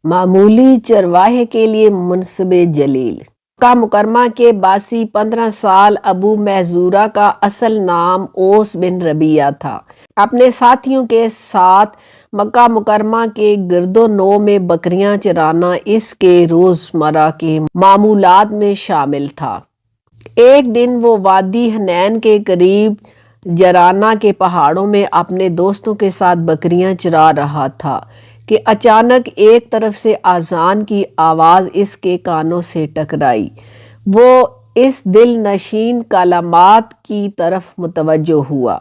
معمولی چرواہے کے لیے منصب جلیل۔ مکہ مکرمہ کے باسی 15 سال ابو محذورہ کا اصل نام اوس بن ربیعہ تھا۔ اپنے ساتھیوں کے ساتھ مکہ مکرمہ کے گرد و نواح میں بکریاں چرانا اس کے روزمرہ کے معمولات میں شامل تھا۔ ایک دن وہ وادی حنین کے قریب جرانہ کے پہاڑوں میں اپنے دوستوں کے ساتھ بکریاں چرا رہا تھا کہ اچانک ایک طرف سے اذان کی آواز اس کے کانوں سے ٹکرائی۔ وہ اس دل نشین کلمات کی طرف متوجہ ہوا۔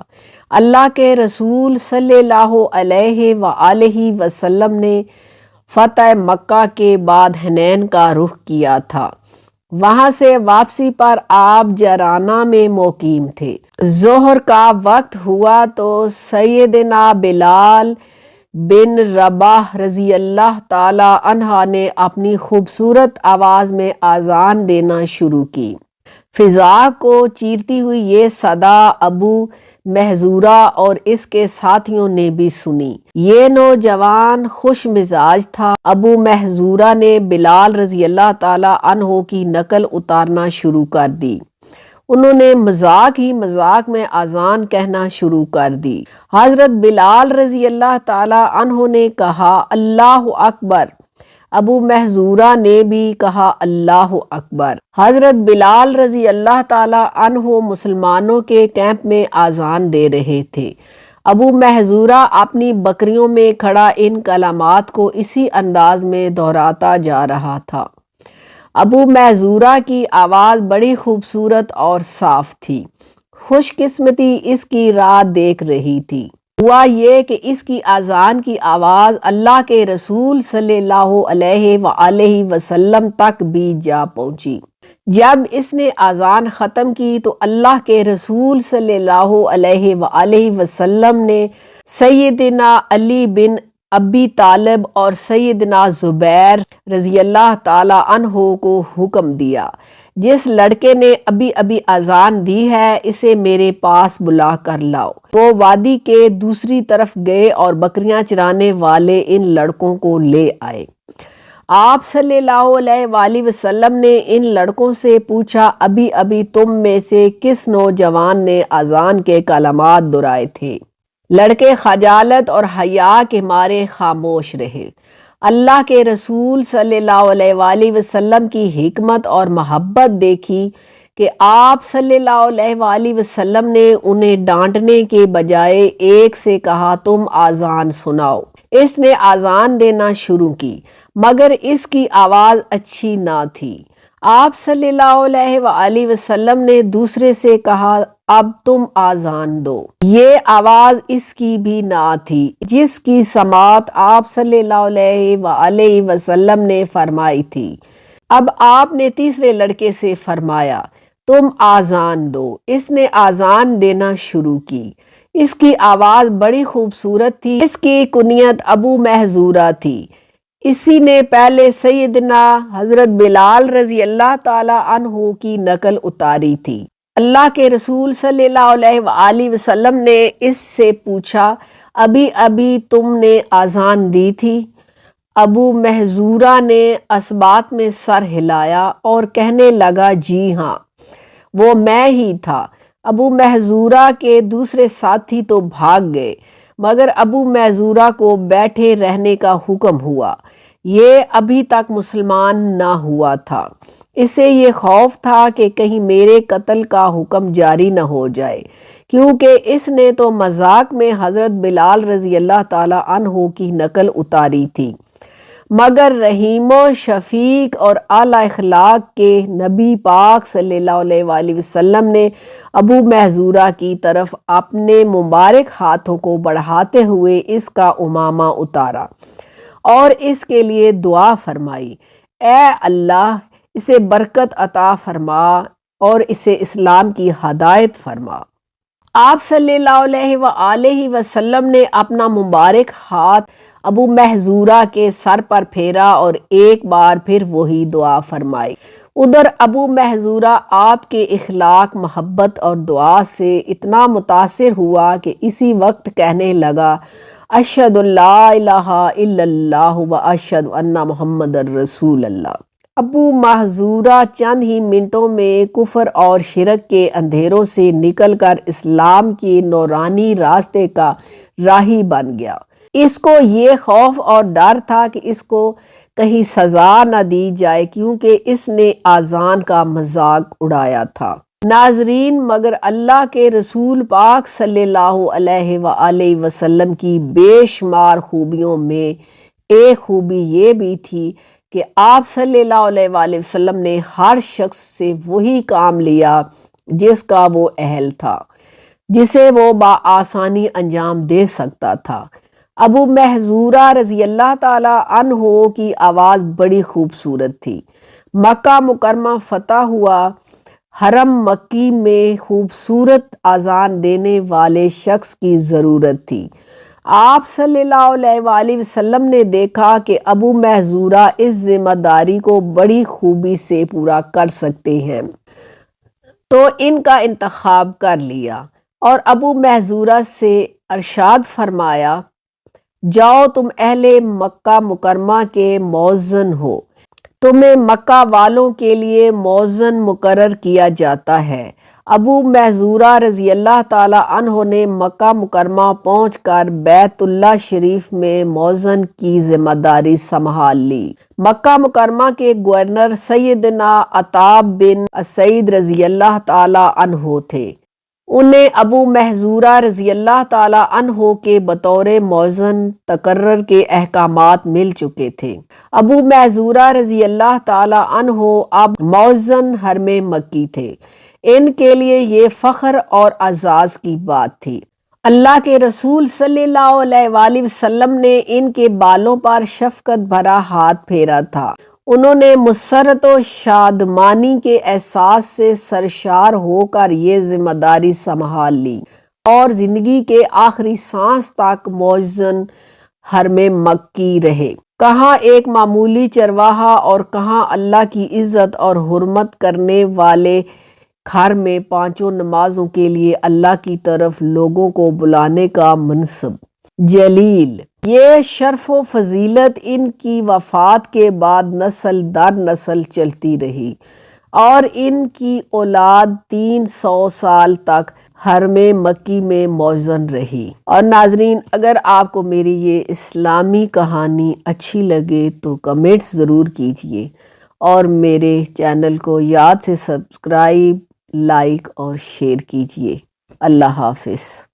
اللہ کے رسول صلی اللہ علیہ وآلہ وسلم نے فتح مکہ کے بعد حنین کا رخ کیا تھا۔ وہاں سے واپسی پر آپ جرانہ میں مقیم تھے۔ ظہر کا وقت ہوا تو سیدنا بلال بن رباح رضی اللہ تعالی عنہ نے اپنی خوبصورت آواز میں اذان دینا شروع کی۔ فضا کو چیرتی ہوئی یہ صدا ابو محذورہ اور اس کے ساتھیوں نے بھی سنی۔ یہ نوجوان خوش مزاج تھا۔ ابو محذورہ نے بلال رضی اللہ تعالی عنہ کی نقل اتارنا شروع کر دی۔ انہوں نے مذاق ہی مذاق میں اذان کہنا شروع کر دی۔ حضرت بلال رضی اللہ تعالی عنہ نے کہا اللہ اکبر۔ ابو محذورہ نے بھی کہا اللہ اکبر۔ حضرت بلال رضی اللہ تعالی عنہ مسلمانوں کے کیمپ میں اذان دے رہے تھے۔ ابو محذورہ اپنی بکریوں میں کھڑا ان کلمات کو اسی انداز میں دہراتا جا رہا تھا۔ ابو محذورہ کی آواز بڑی خوبصورت اور صاف تھی۔ خوش قسمتی اس کی راہ دیکھ رہی تھی۔ ہوا یہ کہ اس کی اذان کی آواز اللہ کے رسول صلی اللہ علیہ وآلہ وسلم تک بھی جا پہنچی۔ جب اس نے اذان ختم کی تو اللہ کے رسول صلی اللہ علیہ وآلہ وسلم نے سیدنا علی بن ابی طالب اور سیدنا زبیر رضی اللہ تعالی عنہ کو حکم دیا، جس لڑکے نے ابھی اذان دی ہے اسے میرے پاس بلا کر لاؤ۔ وہ وادی کے دوسری طرف گئے اور بکریاں چرانے والے ان لڑکوں کو لے آئے۔ آپ صلی اللہ علیہ وآلہ وسلم نے ان لڑکوں سے پوچھا ابھی تم میں سے کس نوجوان نے اذان کے کلمات دہرائے تھے؟ لڑکے خجالت اور حیا کے مارے خاموش رہے۔ اللہ کے رسول صلی اللہ علیہ وآلہ وسلم کی حکمت اور محبت دیکھی کہ آپ صلی اللہ علیہ وآلہ وسلم نے انہیں ڈانٹنے کے بجائے ایک سے کہا تم اذان سناؤ۔ اس نے اذان دینا شروع کی مگر اس کی آواز اچھی نہ تھی۔ آپ صلی اللہ علیہ وآلہ وسلم نے دوسرے سے کہا اب تم اذان دو۔ یہ آواز اس کی بھی نہ تھی جس کی سماعت آپ صلی اللہ علیہ وآلہ وسلم نے فرمائی تھی۔ اب آپ نے تیسرے لڑکے سے فرمایا تم اذان دو۔ اس نے اذان دینا شروع کی۔ اس کی آواز بڑی خوبصورت تھی۔ اس کی کنیت ابو محذورہ تھی۔ اسی نے پہلے سیدنا حضرت بلال رضی اللہ تعالی عنہ کی نقل اتاری تھی۔ اللہ کے رسول صلی اللہ علیہ وآلہ وسلم نے اس سے پوچھا ابھی تم نے اذان دی تھی؟ ابو محذورہ نے اثبات میں سر ہلایا اور کہنے لگا جی ہاں وہ میں ہی تھا۔ ابو محذورہ کے دوسرے ساتھی تو بھاگ گئے مگر ابو محذورہ کو بیٹھے رہنے کا حکم ہوا۔ یہ ابھی تک مسلمان نہ ہوا تھا۔ اسے یہ خوف تھا کہ کہیں میرے قتل کا حکم جاری نہ ہو جائے، کیونکہ اس نے تو مذاق میں حضرت بلال رضی اللہ تعالی عنہ کی نقل اتاری تھی۔ مگر رحیم و شفیق اور اعلی اخلاق کے نبی پاک صلی اللہ علیہ وآلہ وسلم نے ابو محذورہ کی طرف اپنے مبارک ہاتھوں کو بڑھاتے ہوئے اس کا عمامہ اتارا اور اس کے لیے دعا فرمائی، اے اللہ اسے برکت عطا فرما اور اسے اسلام کی ہدایت فرما۔ آپ صلی اللہ علیہ وآلہ وسلم نے اپنا مبارک ہاتھ ابو محذورہ کے سر پر پھیرا اور ایک بار پھر وہی دعا فرمائی۔ ادھر ابو محذورہ آپ کے اخلاق، محبت اور دعا سے اتنا متاثر ہوا کہ اسی وقت کہنے لگا اشہد لا الہ الا اللہ و اشہد ان محمد رسول اللہ۔ ابو محذورہ چند ہی منٹوں میں کفر اور شرک کے اندھیروں سے نکل کر اسلام کے نورانی راستے کا راہی بن گیا۔ اس کو یہ خوف اور ڈر تھا کہ اس کو کہیں سزا نہ دی جائے، کیونکہ اس نے اذان کا مذاق اڑایا تھا۔ ناظرین، مگر اللہ کے رسول پاک صلی اللہ علیہ وآلہ وسلم کی بے شمار خوبیوں میں ایک خوبی یہ بھی تھی کہ آپ صلی اللہ علیہ وآلہ وسلم نے ہر شخص سے وہی کام لیا جس کا وہ اہل تھا، جسے وہ بآسانی انجام دے سکتا تھا۔ ابو محذورہ رضی اللہ تعالی عنہ کی آواز بڑی خوبصورت تھی۔ مکہ مکرمہ فتح ہوا، حرم مکی میں خوبصورت اذان دینے والے شخص کی ضرورت تھی۔ آپ صلی اللہ علیہ وآلہ وسلم نے دیکھا کہ ابو محذورہ اس ذمہ داری کو بڑی خوبی سے پورا کر سکتے ہیں، تو ان کا انتخاب کر لیا اور ابو محذورہ سے ارشاد فرمایا، جاؤ تم اہل مکہ مکرمہ کے مؤذن ہو، تمہیں مکہ والوں کے لیے مؤذن مقرر کیا جاتا ہے۔ ابو محذورہ رضی اللہ تعالی عنہ نے مکہ مکرمہ پہنچ کر بیت اللہ شریف میں مؤذن کی ذمہ داری سنبھال لی۔ مکہ مکرمہ کے گورنر سیدنا عتاب بن اسید رضی اللہ تعالی عنہ تھے۔ انہیں ابو محذورہ رضی اللہ تعالی عنہ کے بطور مؤذن تقرر کے احکامات مل چکے تھے۔ ابو محذورہ رضی اللہ تعالی عنہ اب مؤذن حرم مکی تھے۔ ان کے لیے یہ فخر اور اعزاز کی بات تھی۔ اللہ کے رسول صلی اللہ علیہ وآلہ وسلم نے ان کے بالوں پر شفقت بھرا ہاتھ پھیرا تھا۔ انہوں نے مسرت و شادمانی کے احساس سے سرشار ہو کر یہ ذمہ داری سنبھال لی اور زندگی کے آخری سانس تک مؤذن حرم مکی رہے۔ کہاں ایک معمولی چرواہا اور کہاں اللہ کی عزت اور حرمت کرنے والے گھر میں پانچوں نمازوں کے لیے اللہ کی طرف لوگوں کو بلانے کا منصب جلیل۔ یہ شرف و فضیلت ان کی وفات کے بعد نسل در نسل چلتی رہی اور ان کی اولاد 300 سال تک حرم مکی میں مؤذن رہی۔ اور ناظرین، اگر آپ کو میری یہ اسلامی کہانی اچھی لگے تو کمنٹس ضرور کیجئے اور میرے چینل کو یاد سے سبسکرائب، لائک اور شیئر کیجئے۔ اللہ حافظ۔